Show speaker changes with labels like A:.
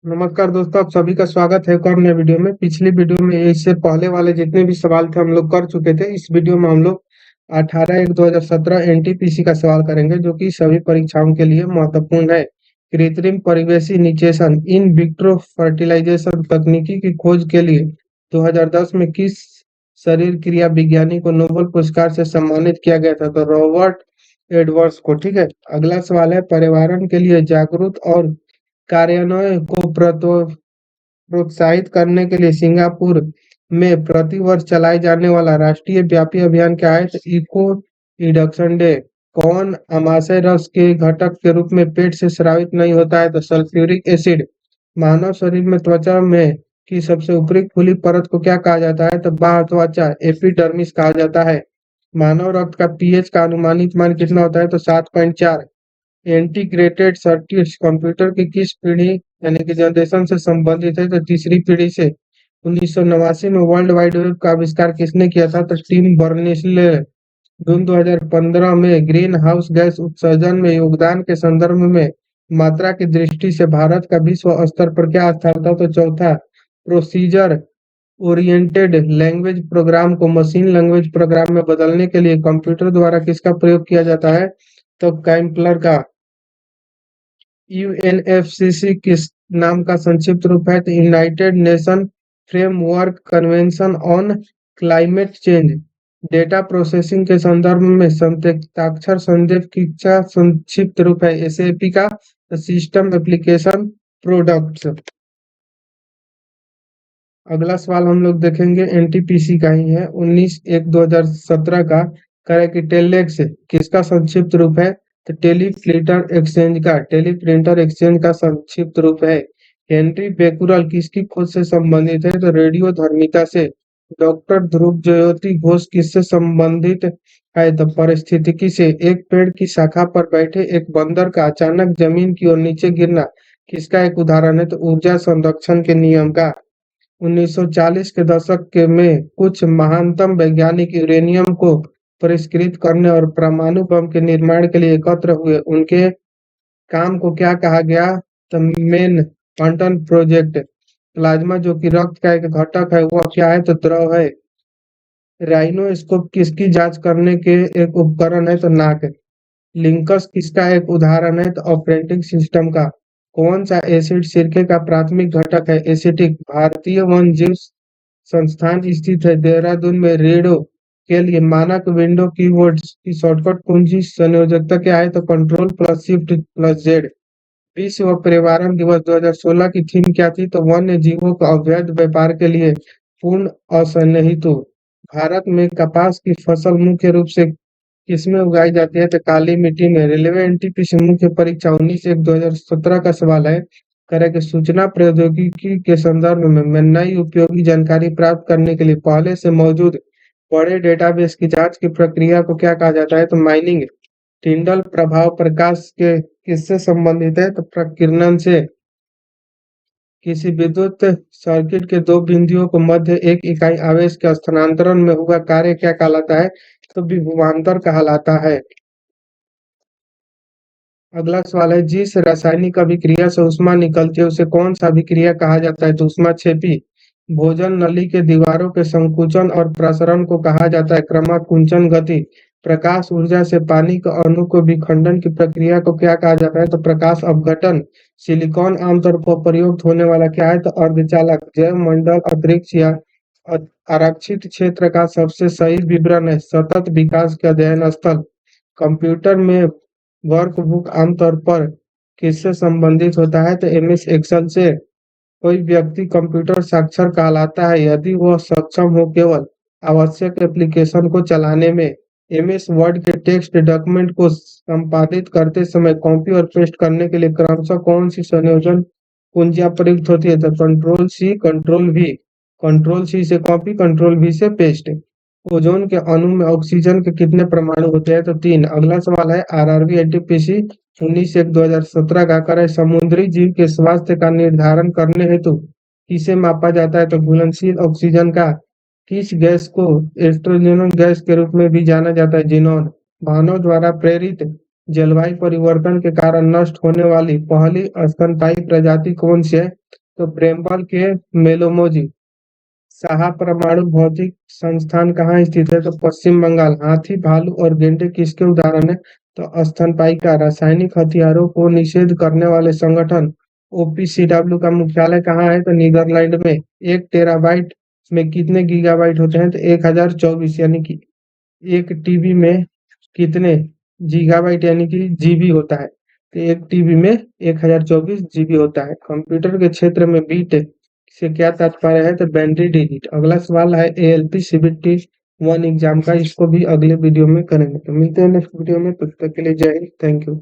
A: नमस्कार दोस्तों, आप सभी का स्वागत है एक और नए वीडियो में। पिछली वीडियो में इससे पहले वाले जितने भी सवाल थे हम लोग कर चुके थे। इस वीडियो में हम लोग 18/1/2017 एनटीपीसी का सवाल करेंगे, जो कि सभी परीक्षाओं के लिए महत्वपूर्ण है। कृत्रिम परिवेशी निषेचन इन विट्रो फर्टिलाइजेशन तकनीकी की खोज के लिए 2010 में किस शरीर क्रिया विज्ञानी को नोबेल पुरस्कार से सम्मानित किया गया था? तो रॉबर्ट एडवर्ड्स को। ठीक है। अगला सवाल है, पर्यावरण के लिए जागरूक और कार्यान्वयन को प्रोत्साहित करने के लिए सिंगापुर में प्रतिवर्ष चलाए जाने वाला राष्ट्रीय व्यापी अभियान क्या है? तो इको रिडक्शन डे। कौन अमाशय रस के घटक के रूप में पेट से स्रावित नहीं होता है? तो सल्फ्यूरिक एसिड। मानव शरीर में त्वचा में की सबसे ऊपरी खुली परत को क्या कहा जाता है? तो बाह्य त्वचा एपिडर्मिस कहा जाता है। मानव रक्त का पीएच का अनुमानित मान कितना होता है? तो 7.4। इंटीग्रेटेड सर्किट्स कंप्यूटर की किस पीढ़ी यानी कि जनरेशन से संबंधित है? तो तीसरी पीढ़ी से। 1989 में वर्ल्ड वाइड वेब का आविष्कार किसने किया था? तो टिम बर्नर्स-ले। जून 2015 में ग्रीन हाउस गैस उत्सर्जन में योगदान के संदर्भ में मात्रा की दृष्टि से भारत का विश्व स्तर पर क्या स्थान था? तो चौथा। प्रोसीजर ओरिएंटेड लैंग्वेज प्रोग्राम को मशीन लैंग्वेज प्रोग्राम में बदलने के लिए कंप्यूटर द्वारा किसका प्रयोग किया जाता है? तो कैम्पलर का। यूएनएफसीसी किस नाम का संक्षिप्त रूप है? तो United nation framework convention on climate change. Data processing के संदर्भ में संकेताक्षर संदेश की क्या संक्षिप्त रूप है? एसएपी का। System application products. अगला सवाल हम लोग देखेंगे एनटीपीसी का ही है। 19/1/2017 का करें कि टेलेक्स किसका संक्षिप्त रूप है? तो टेली प्रिंटर एक्सचेंज का संक्षिप्त रूप है। हेनरी बेकुरल किसकी खोज से संबंधित है? तो रेडियो धर्मिता से। डॉक्टर ध्रुव ज्योति घोष किससे संबंधित है? तो पारिस्थितिकी से। एक पेड़ की शाखा पर बैठे एक बंदर का अचानक जमीन की ओर नीचे गिरना किसका एक उदाहरण है? तो ऊर्जा संरक्षण के नियम का। 1940 के दशक में कुछ महानतम वैज्ञानिक यूरेनियम को परिष्कृत करने और परमाणु बम के निर्माण के लिए एकत्र हुए। उनके काम को क्या कहा गया? तो मैनहट्टन प्रोजेक्ट। प्लाज्मा जो कि रक्त का एक घटक है, वह क्या है? तो द्रव है। राइनोस्कोप किसकी जांच करने के एक उपकरण है? तो नाक। लिंकस किसका एक उदाहरण है? तो ऑपरेटिंग सिस्टम का। कौन सा एसिड सिरके का प्राथमिक घटक है? एसिटिक। भारतीय वन्य जीव संस्थान स्थित है देहरादून में। रेडियो के लिए मानक विंडो कीबोर्ड्स की शॉर्टकट कुंजी संयोजकता क्या है? तो control plus shift plus Z. विश्व पर्यावरण दिवस 2016 की थीम क्या थी? तो वन्य जीवों का अवैध व्यापार के लिए पूर्ण असहनीयता। भारत में कपास की फसल मुख्य रूप से किसमें उगाई जाती है? तो काली मिट्टी में। रेलवे एनटीपीसी मुख्य परीक्षा 19/1/2017 का सवाल है। करें कि सूचना प्रौद्योगिकी के संदर्भ में नई उपयोगी जानकारी प्राप्त करने के लिए पहले से मौजूद बड़े डेटाबेस की जांच की प्रक्रिया को क्या कहा जाता है? तो माइनिंग। टिंडल प्रभाव प्रकाश के किससे संबंधित है? तो प्रकीर्णन से। किसी विद्युत सर्किट के दो बिंदुओं को मध्य एक इकाई आवेश के स्थानांतरण में हुआ कार्य क्या कहलाता है? तो विभवांतर कहलाता है। अगला सवाल है, जिस रासायनिक अभिक्रिया से ऊष्मा निकलती है उसे कौन सा अभिक्रिया कहा जाता है? तो ऊष्माक्षेपी। भोजन नली के दीवारों के संकुचन और प्रसरण को कहा जाता है क्रमाकुंचन गति। प्रकाश ऊर्जा से पानी के अणु को विखंडन की प्रक्रिया को क्या कहा जाता है? तो प्रकाश अपघटन। सिलिकॉन आमतौर पर प्रयुक्त होने वाला क्या है? तो अर्धचालक। जैव मंडल अंतरिक्ष या आरक्षित क्षेत्र का सबसे सही विवरण है सतत विकास के अध्ययन स्थल। कंप्यूटर में वर्कबुक आमतौर पर किससे संबंधित होता है? तो एमएस एक्सेल से। कोई व्यक्ति कंप्यूटर साक्षर कहलाता है यदि वह सक्षम हो केवल आवश्यक एप्लीकेशन को चलाने में। एमएस वर्ड के टेक्स्ट डॉक्यूमेंट को संपादित करते समय कॉपी और पेस्ट करने के लिए क्रमशः कौन सी संयोजन कुंजियां प्रयुक्त होती है? तो control C control V. Control C से कॉपी, कंट्रोल वी से पेस्ट। ओजोन के अणु में ऑक्सीजन के कितने परमाणु होते हैं? तो 3। अगला सवाल है, आरआरबी एनटीपीसी 19/1/2017 का आकर समुद्री जीव के स्वास्थ्य का निर्धारण करने हेतु किसे मापा जाता है? तो घुलनशील ऑक्सीजन का। किस गैस को एस्ट्रोजन गैस के रूप में भी जाना जाता है? जिनोन। मानव द्वारा प्रेरित जलवायु परिवर्तन के कारण नष्ट होने वाली पहली स्तनपायी प्रजाति कौन सी है? तो प्रेमपाल के मेलोमोजी। साहा परमाणु भौतिक संस्थान कहाँ स्थित है? तो पश्चिम बंगाल। हाथी, भालू और गेंडे किसके उदाहरण है? तो स्तनपायी का। रासायनिक हथियारों को निषेध करने वाले संगठन ओपीसीडब्ल्यू का मुख्यालय कहाँ है? तो नीदरलैंड में। 1 टेराबाइट में कितने गीगाबाइट होते हैं? तो 1024, यानी कि एक टीबी में कितने गीगाबाइट यानी कि जीबी होता है? तो एक टीबी में 1024 जीबी होता है। कंप्यूटर के क्षेत्र में बीटेक से क्या तात्पर्य है? तो बाइनरी डिजिट। अगला सवाल है एएलपी सीबीटी 1 एग्जाम का, इसको भी अगले वीडियो में करेंगे। तो मिलते हैं नेक्स्ट वीडियो में, तब तक के लिए जय हिंद, थैंक यू।